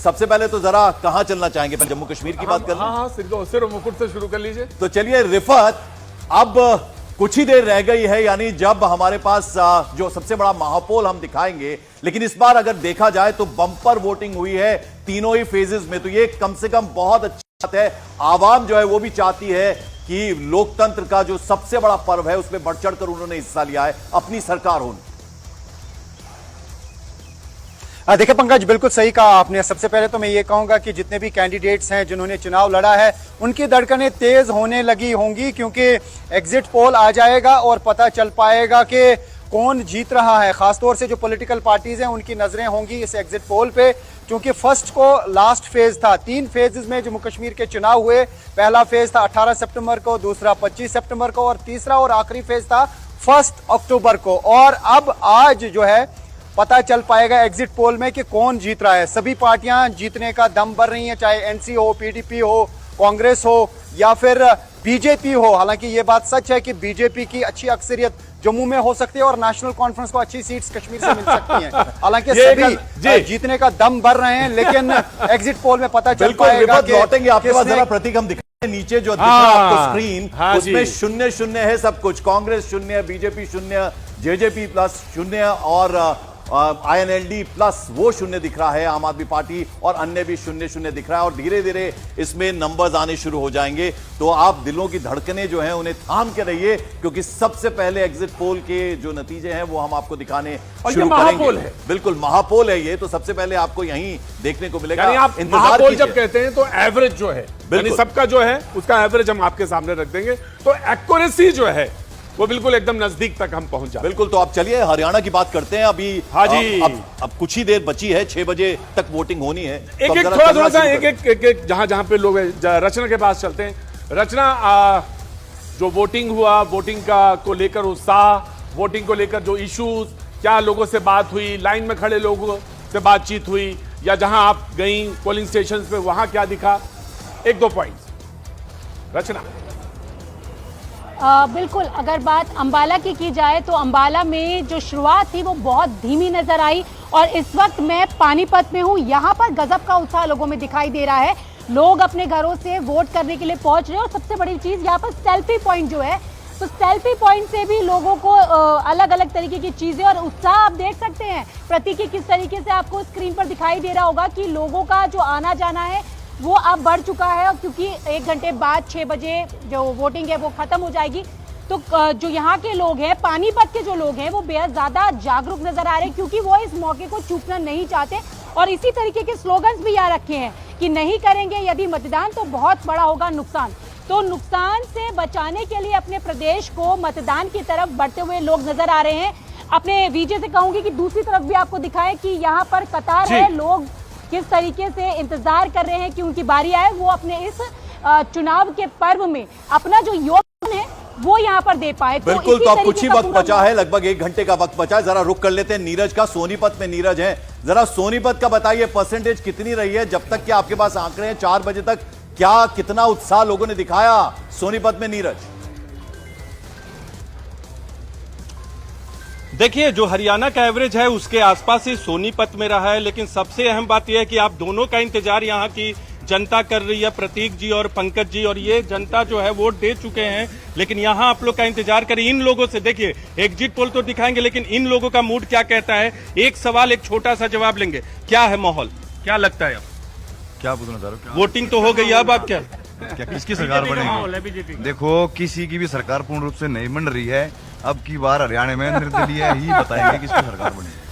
सबसे पहले तो जरा कहां चलना चाहेंगे? जम्मू कश्मीर की बात कर लें। हाँ, सिर्फ मुकुट से शुरू कर लीजिए। तो चलिए रिफत, अब कुछ ही देर रह गई है, यानी जब हमारे पास जो सबसे बड़ा महापोल हम दिखाएंगे। लेकिन इस बार अगर देखा जाए तो बंपर वोटिंग हुई है तीनों ही फेजेस में, तो ये कम से कम बहुत अच्छी बात है। आवाम जो है वो भी चाहती है कि लोकतंत्र का जो सबसे बड़ा पर्व है उसमें बढ़ चढ़कर उन्होंने हिस्सा लिया है, अपनी सरकार होने। देखिए पंकज, बिल्कुल सही कहा आपने। सबसे पहले तो मैं ये कहूंगा कि जितने भी कैंडिडेट्स हैं जिन्होंने चुनाव लड़ा है, उनकी धड़कनें तेज होने लगी होंगी, क्योंकि एग्जिट पोल आ जाएगा और पता चल पाएगा कि कौन जीत रहा है। खासतौर से जो पॉलिटिकल पार्टीज हैं उनकी नजरें होंगी इस एग्जिट पोल पे, क्योंकि फर्स्ट को लास्ट फेज था। 3 फेजेस में जम्मू कश्मीर के चुनाव हुए। पहला फेज था 18 सितंबर को, दूसरा 25 सितंबर को, और तीसरा और आखिरी फेज था 1 अक्टूबर को। और अब आज जो है पता चल पाएगा एग्जिट पोल में कि कौन जीत रहा है। सभी पार्टियां जीतने का दम भर रही हैं, चाहे एनसी हो, पीडीपी हो, कांग्रेस हो या फिर बीजेपी हो। हालांकि ये बात सच है कि बीजेपी की अच्छी अक्सरियत जम्मू में हो सकती है और नेशनल कॉन्फ्रेंस को अच्छी सीट्स कश्मीर से मिल सकती हैं। हालांकि सभी जीतने का दम भर रहे हैं, लेकिन एग्जिट पोल में पता चल पाएगा कि लौटेंगे आपके पास। जरा प्रतीक हम दिखाएं, नीचे जो दिख रहा है आपको स्क्रीन, उसमें 0-0 है सब कुछ। कांग्रेस 0, बीजेपी 0, जेजेपी प्लस 0 और INLD प्लस वो 0 दिख रहा है। आम आदमी पार्टी और अन्य भी 0-0 दिख रहा है। और धीरे धीरे इसमें नंबर्स आने शुरू हो जाएंगे। तो आप दिलों की धड़कनें जो हैं उन्हें थाम के रहिए, क्योंकि सबसे पहले एग्जिट पोल के जो नतीजे हैं वो हम आपको दिखाने शुरू करेंगे। बिल्कुल महापोल है ये, तो सबसे पहले आपको यहीं देखने को मिलेगा। आप महापोल जब कहते हैं तो एवरेज जो है, सबका जो है उसका एवरेज हम आपके सामने रख देंगे, तो एक्यूरेसी जो है वो बिल्कुल एकदम नजदीक तक हम पहुंच जाए। बिल्कुल। तो आप चलिए हरियाणा की बात करते हैं अभी। हाँ जी, अब कुछ ही देर बची है, 6 बजे तक वोटिंग होनी है। थोड़ा सा एक जहां पे लोग रचना के पास चलते हैं। रचना, जो वोटिंग हुआ, वोटिंग का को लेकर उत्साह, वोटिंग को लेकर जो इश्यूज, क्या लोगों से बात हुई, लाइन में खड़े लोगों से बातचीत हुई, या जहां आप गई पोलिंग स्टेशन पे वहां क्या दिखा? 1-2 पॉइंट्स रचना। बिल्कुल, अगर बात अंबाला की जाए तो अंबाला में जो शुरुआत थी वो बहुत धीमी नजर आई। और इस वक्त मैं पानीपत में हूँ, यहाँ पर गजब का उत्साह लोगों में दिखाई दे रहा है। लोग अपने घरों से वोट करने के लिए पहुंच रहे हैं। और सबसे बड़ी चीज यहाँ पर सेल्फी पॉइंट जो है, तो सेल्फी पॉइंट से भी लोगों को अलग अलग तरीके की चीजें और उत्साह आप देख सकते हैं। प्रतीक किस तरीके से आपको स्क्रीन पर दिखाई दे रहा होगा कि लोगों का जो आना जाना है वो अब बढ़ चुका है, क्योंकि 1 घंटे बाद 6 बजे जो वोटिंग है वो खत्म हो जाएगी। तो जो यहाँ के लोग हैं, पानीपत के जो लोग हैं, वो बेहद ज्यादा जागरूक नजर आ रहे हैं, क्योंकि वो इस मौके को चूकना नहीं चाहते। और इसी तरीके के स्लोगन्स भी यहाँ रखे हैं कि नहीं करेंगे यदि मतदान तो बहुत बड़ा होगा नुकसान। तो नुकसान से बचाने के लिए अपने प्रदेश को मतदान की तरफ बढ़ते हुए लोग नजर आ रहे हैं। अपने वीजे से कहूंगी कि दूसरी तरफ भी आपको दिखाएं कि यहाँ पर कतार है, लोग किस तरीके से इंतजार कर रहे हैं कि उनकी बारी आए, वो अपने इस चुनाव के पर्व में अपना जो योगदान है वो यहाँ पर दे पाए। बिल्कुल। तो अब कुछ ही वक्त बचा है, लगभग 1 घंटे का वक्त बचा है। जरा रुक कर लेते हैं नीरज का। सोनीपत में नीरज है, जरा सोनीपत का बताइए परसेंटेज कितनी रही है जब तक कि आपके पास आंकड़े हैं 4 बजे तक? क्या कितना उत्साह लोगों ने दिखाया सोनीपत में नीरज? देखिए, जो हरियाणा का एवरेज है उसके आसपास ही सोनीपत में रहा है। लेकिन सबसे अहम बात यह है कि आप दोनों का इंतजार यहाँ की जनता कर रही है, प्रतीक जी और पंकज जी, और ये जनता जो है वोट दे चुके हैं। लेकिन यहाँ आप लोग का इंतजार करें इन लोगों से। देखिए, एग्जिट पोल तो दिखाएंगे, लेकिन इन लोगों का मूड क्या कहता है। एक सवाल, एक छोटा सा जवाब लेंगे। क्या है माहौल, क्या लगता है? अब क्या पूछना चाह रहे हो? वोटिंग तो हो गई, अब आप क्या किसकी सरकार बनेगी? देखो, किसी की भी सरकार पूर्ण रूप से नहीं बन रही है। अब की बार हरियाणा में निर्दलीय ही बताएंगे किसकी सरकार बनेगी।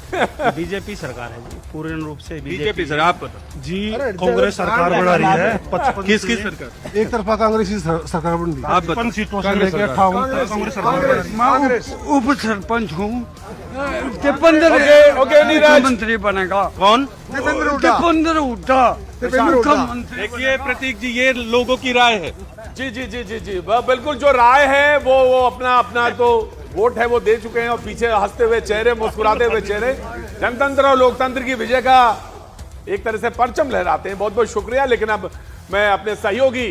बीजेपी सरकार है जी, पूर्ण रूप से बीजेपी सर। आप बताओ जी। कांग्रेस सरकार बना रही है 55 किसकी सरकार? एक तरफा कांग्रेस की सरकार बन रही है। आप 55 सीटों से लेकर 58 कांग्रेस सरकार। मैं उप सरपंच हूँ। 15 मंत्री बनेगा। कौन? दीपेंद्र हुड्डा। देखिए प्रतीक जी, ये लोगों की राय है। जी जी जी जी जी, बिल्कुल। जो राय है वो अपना तो वोट है वो दे चुके हैं। और पीछे हंसते हुए चेहरे, मुस्कुराते हुए चेहरे, जनतंत्र और लोकतंत्र की विजय का एक तरह से परचम लहराते हैं। बहुत बहुत शुक्रिया। लेकिन अब मैं अपने सहयोगी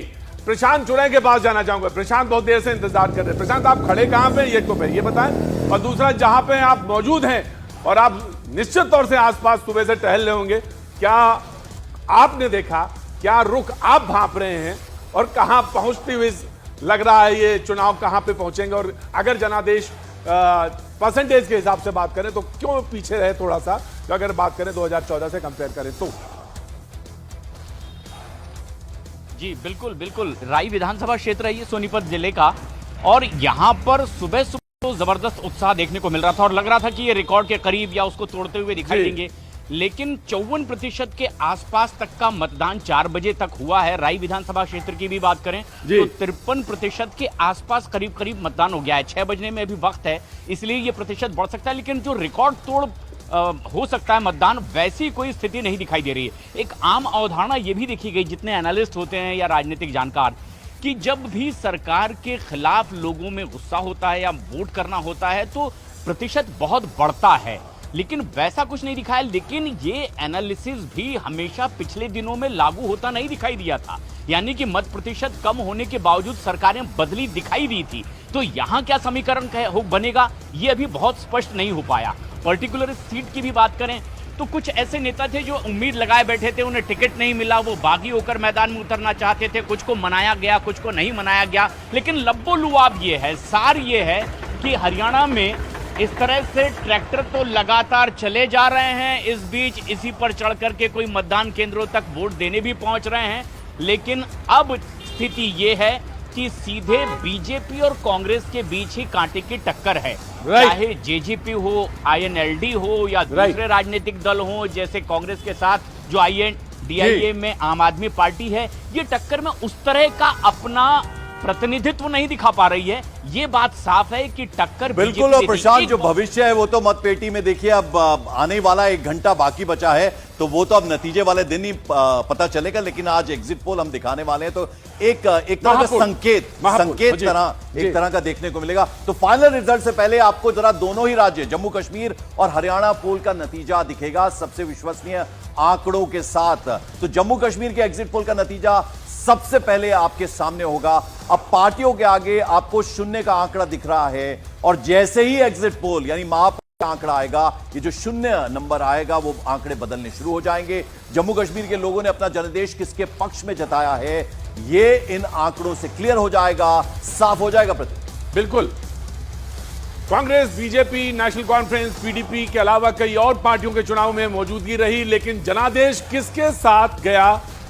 प्रशांत चुड़ैल के पास जाना चाहूंगा। प्रशांत बहुत देर से इंतजार कर रहे हैं। प्रशांत, आप खड़े कहां पे, ये तो ये बताएं। और दूसरा, जहां पे आप मौजूद हैं और आप निश्चित तौर से आसपास सुबह से टहल रहे होंगे, क्या आपने देखा, क्या रुख आप भांप रहे हैं और कहां पहुंचती हुई लग रहा है ये चुनाव, कहां पे पहुंचेंगे? और अगर जनादेश परसेंटेज के हिसाब से बात करें तो क्यों पीछे रहे थोड़ा सा, तो अगर बात करें 2014 से कंपेयर करें तो? जी बिल्कुल बिल्कुल, राई विधानसभा क्षेत्र है ये सोनीपत जिले का, और यहाँ पर सुबह सुबह तो जबरदस्त उत्साह देखने को मिल रहा था और लग रहा था कि ये रिकॉर्ड के करीब या उसको तोड़ते हुए दिखाई देंगे, लेकिन 54% के आसपास तक का मतदान 4 बजे तक हुआ है। राई विधानसभा क्षेत्र की भी बात करें तो 53% के आसपास करीब करीब मतदान हो गया है। 6 बजने में अभी वक्त है, इसलिए ये प्रतिशत बढ़ सकता है, लेकिन जो रिकॉर्ड तोड़ हो सकता है मतदान, वैसी कोई स्थिति नहीं दिखाई दे रही है। एक आम अवधारणा ये भी देखी गई जितने एनालिस्ट होते हैं या राजनीतिक जानकार, कि जब भी सरकार के खिलाफ लोगों में गुस्सा होता है या वोट करना होता है तो प्रतिशत बहुत बढ़ता है, लेकिन वैसा कुछ नहीं दिखा है। लेकिन ये एनालिसिस भी हमेशा पिछले दिनों में लागू होता नहीं दिखाई दिया था, यानी कि मत प्रतिशत कम होने के बावजूद सरकारें बदली दिखाई दी थी। तो यहाँ क्या समीकरण बनेगा ये अभी बहुत स्पष्ट नहीं हो पाया। पर्टिकुलर सीट की भी बात करें तो कुछ ऐसे नेता थे जो उम्मीद लगाए बैठे थे, उन्हें टिकट नहीं मिला, वो बागी होकर मैदान में उतरना चाहते थे, कुछ को मनाया गया, कुछ को नहीं मनाया गया। लेकिन लब्बो लुआब ये है, सार ये है कि हरियाणा में इस तरह से ट्रैक्टर तो लगातार चले जा रहे हैं, इस बीच इसी पर चढ़ करके कोई मतदान केंद्रों तक वोट देने भी पहुंच रहे हैं, लेकिन अब स्थिति ये है कि सीधे बीजेपी और कांग्रेस के बीच ही कांटे की टक्कर है। चाहे जेजेपी हो, आईएनएलडी हो या दूसरे राजनीतिक दल हो, जैसे कांग्रेस के साथ जो आईएनडीआईए में आम आदमी पार्टी है, ये टक्कर में उस तरह का अपना प्रतिनिधित्व नहीं दिखा पा रही है। ये बात साफ है कि टक्कर बिल्कुल। और प्रशांत, जो भविष्य है वो तो मतपेटी में देखिए, अब आने वाला 1 घंटा बाकी बचा है, तो वो तो अब नतीजे वाले दिन ही पता चलेगा। लेकिन आज एग्जिट पोल हम दिखाने वाले हैं, तो एक तरह का संकेत एक तरह का देखने को मिलेगा। तो फाइनल रिजल्ट से पहले आपको जरा दोनों ही राज्य, जम्मू कश्मीर और हरियाणा पोल का नतीजा दिखेगा सबसे विश्वसनीय आंकड़ों के साथ। तो जम्मू कश्मीर के एग्जिट पोल का नतीजा सबसे पहले आपके सामने होगा। अब पार्टियों के आगे आपको 0 का आंकड़ा दिख रहा है, और जैसे ही एग्जिट पोल यानी महापोल का आंकड़ा आएगा, ये जो 0 नंबर आएगा वो आंकड़े बदलने शुरू हो जाएंगे। जम्मू कश्मीर के लोगों ने अपना जनादेश किसके पक्ष में जताया है, ये इन आंकड़ों से क्लियर हो जाएगा, साफ हो जाएगा। बिल्कुल, Congress, BJP, national conference, PDP के अलावा कई और पार्टियों के चुनाव में मौजूदगी रही, लेकिन जनादेश किसके साथ गया,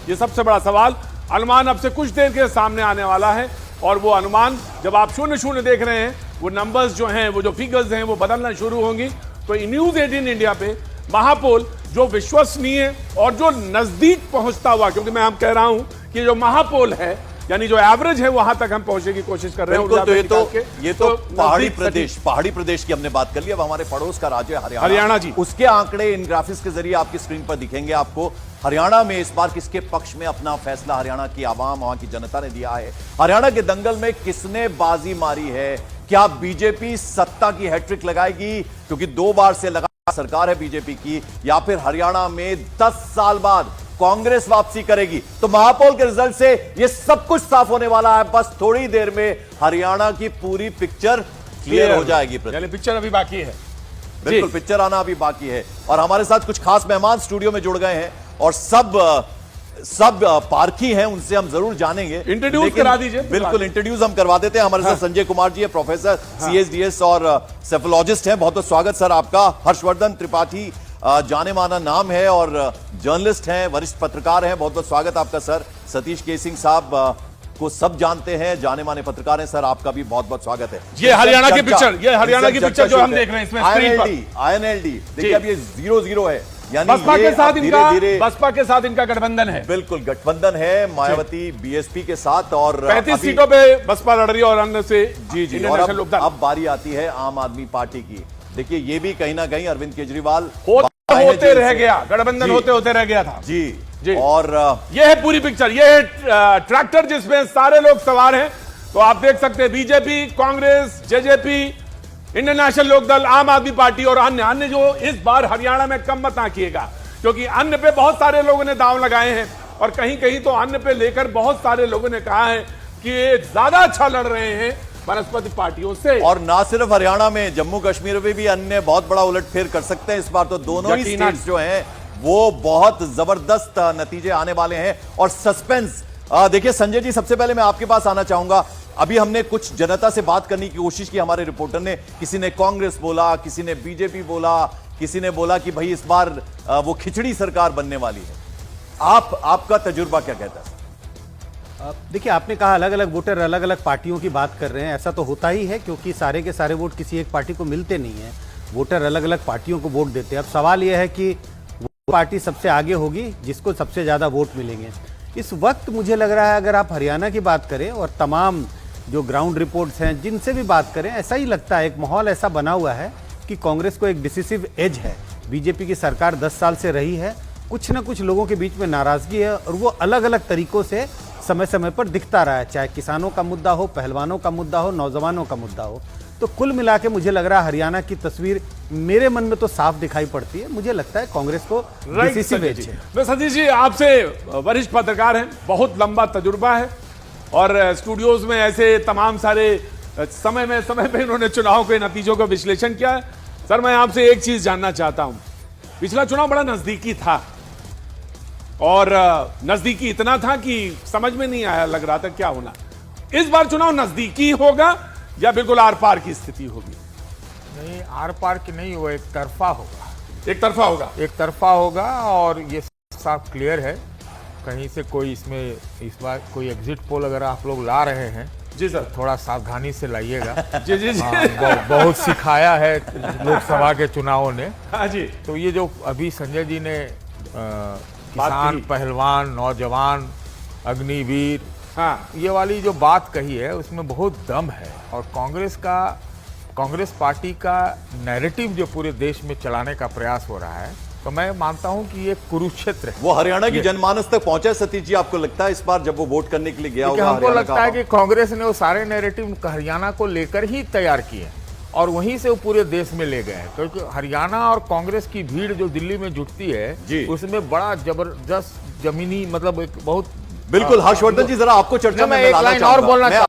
ये सबसे बड़ा सवाल। अनुमान अब से कुछ देर के सामने आने वाला है, और वो अनुमान जब आप 0-0 देख रहे हैं, वो नंबर्स जो हैं, वो जो फिगर्स हैं, वो बदलना शुरू होंगी। तो न्यूज़ 18 इंडिया पे महापोल जो विश्वसनीय और जो नजदीक पहुंचता हुआ, क्योंकि मैं हम कह रहा हूं कि जो महापोल है यानी जो एवरेज है वहां तक हम पहुंचने की कोशिश कर रहे हैं। तो ये तो पहाड़ी प्रदेश की हमने बात कर ली। अब हमारे पड़ोस का राज्य हरियाणा जी, उसके आंकड़े इन ग्राफिक्स के जरिए आपकी स्क्रीन पर दिखेंगे आपको। हरियाणा में इस बार किसके पक्ष में अपना फैसला हरियाणा की आवाम, वहां की जनता ने दिया है। हरियाणा के दंगल में किसने बाजी मारी है? क्या बीजेपी सत्ता की हैट्रिक लगाएगी, क्योंकि 2 बार से लगातार सरकार है बीजेपी की, या फिर हरियाणा में 10 साल बाद कांग्रेस वापसी करेगी? तो महापोल के रिजल्ट से यह सब कुछ साफ होने वाला है। बस थोड़ी देर में हरियाणा की पूरी पिक्चर क्लियर हो जाएगी। यानी पिक्चर अभी बाकी है। बिल्कुल, पिक्चर आना अभी बाकी है। और हमारे साथ कुछ खास मेहमान स्टूडियो में जुड़ गए हैं, और सब पारखी हैं, उनसे हम जरूर जानेंगे। इंट्रोड्यूस करा दीजिए। बिल्कुल, इंट्रोड्यूस हम करवा देते हैं। हमारे साथ संजय कुमार जी है, प्रोफेसर सीएसडीएस और सेफोलॉजिस्ट हैं। बहुत बहुत स्वागत सर आपका। हर्षवर्धन त्रिपाठी जाने माना नाम है और जर्नलिस्ट हैं, वरिष्ठ पत्रकार हैं, बहुत बहुत स्वागत आपका सर। सतीश के सिंह साहब को सब जानते हैं, जाने माने पत्रकार हैं सर, आपका भी बहुत बहुत स्वागत है। ये हरियाणा की पिक्चर, ये हरियाणा की पिक्चर जो हम देख रहे हैं इसमें स्क्रीन पर। आईएनएलडी देखिए, अब ये 0-0 है, यानी बसपा के साथ इनका धीरे बसपा के साथ इनका गठबंधन है। बिल्कुल गठबंधन है मायावती बीएसपी के साथ, और 35 सीटों पे बसपा लड़ रही है और अन्य से जी। और अब बारी आती है आम आदमी पार्टी की। देखिए, ये भी कहीं ना कहीं अरविंद केजरीवाल होते रह गया, गठबंधन होते रह गया था जी। और ये है पूरी पिक्चर, ये है ट्रैक्टर जिसमें सारे लोग सवार हैं। तो आप देख सकते हैं BJP, Congress, JJP, Indian National Lokdal, Aam Aadmi party और अन्य जो इस बार हरियाणा में कम मत आंकिएगा, क्योंकि अन्य पे बहुत सारे लोगों ने दांव लगाए हैं, और कहीं कहीं तो अन्य पे लेकर बहुत सारे लोगों ने कहा है कि ये ज्यादा अच्छा लड़ रहे हैं वनस्पति पार्टियों से। और ना सिर्फ हरियाणा में, जम्मू कश्मीर में भी अन्य बहुत बड़ा उलटफेर कर सकते हैं इस बार। तो दोनों ही स्टेट्स जो हैं वो बहुत जबरदस्त नतीजे आने वाले हैं और सस्पेंस। देखिए संजय जी, सबसे पहले मैं आपके पास आना चाहूंगा। अभी हमने कुछ जनता से बात करने की कोशिश की, हमारे रिपोर्टर ने, किसी ने कांग्रेस बोला, किसी ने बीजेपी बोला, किसी ने बोला कि भाई इस बार वो खिचड़ी सरकार बनने वाली है। आपका तजुर्बा क्या कहता है? देखिए, आपने कहा अलग अलग वोटर अलग अलग पार्टियों की बात कर रहे हैं। ऐसा तो होता ही है क्योंकि सारे के सारे वोट किसी एक पार्टी को मिलते नहीं हैं। वोटर अलग अलग पार्टियों को वोट देते हैं। अब सवाल यह है कि वो पार्टी सबसे आगे होगी जिसको सबसे ज़्यादा वोट मिलेंगे। इस वक्त मुझे लग रहा है, अगर आप हरियाणा की बात करें और तमाम जो ग्राउंड रिपोर्ट्स हैं जिनसे भी बात करें, ऐसा ही लगता है, एक माहौल ऐसा बना हुआ है कि कांग्रेस को एक डिसिसिव एज है। बीजेपी की सरकार 10 साल से रही है, कुछ ना कुछ लोगों के बीच में नाराजगी है और वो अलग अलग तरीकों से समय समय पर दिखता रहा है, चाहे किसानों का मुद्दा हो, पहलवानों का मुद्दा हो, नौजवानों का मुद्दा हो। तो कुल मिला के मुझे लग रहा है हरियाणा की तस्वीर मेरे मन में तो साफ दिखाई पड़ती है। मुझे लगता है कांग्रेस को डिसिसिव एज है। मैं सतीश जी आपसे, वरिष्ठ पत्रकार हैं, बहुत लंबा तजुर्बा है और स्टूडियोज में ऐसे तमाम सारे समय पे इन्होंने चुनाव के नतीजों का विश्लेषण किया है। सर, मैं आपसे एक चीज जानना चाहता हूं। पिछला चुनाव बड़ा नजदीकी था और नजदीकी इतना था कि समझ में नहीं आया, लग रहा था क्या होना। इस बार चुनाव नजदीकी होगा या बिल्कुल आर पार की स्थिति होगी? नहीं, आर पार की नहीं, वो एक तरफा होगा। एक तरफा होगा? एक तरफा होगा और ये साफ क्लियर है। कहीं से कोई इसमें इस बार कोई एग्जिट पोल अगर आप लोग ला रहे हैं, जी सर, थोड़ा सावधानी से लाइएगा। जी जी जी। बहुत सिखाया है लोकसभा के चुनावों ने। हाँ जी। तो ये जो अभी संजय जी ने किसान, पहलवान, नौजवान, अग्निवीर, हाँ, ये वाली जो बात कही है उसमें बहुत दम है। और कांग्रेस पार्टी का नैरेटिव जो पूरे देश में चलाने का प्रयास हो रहा है, तो मैं मानता हूं कि ये कुरुक्षेत्र है। वो हरियाणा की जनमानस तक पहुंचा सतीश जी, आपको लगता है इस बार जब वो वोट करने के लिए गया होगा? हमको लगता है कि कांग्रेस ने वो सारे नैरेटिव हरियाणा को लेकर ही तैयार किए और वहीं से वो पूरे देश में ले गए हैं। क्योंकि हरियाणा और कांग्रेस की भीड़ जो दिल्ली में जुटती है, उसमें बड़ा जबरदस्त जमीनी, मतलब एक बहुत बिल्कुल। हर्षवर्धन जी, जरा आपको चर्चा में एक लाइन और बोलना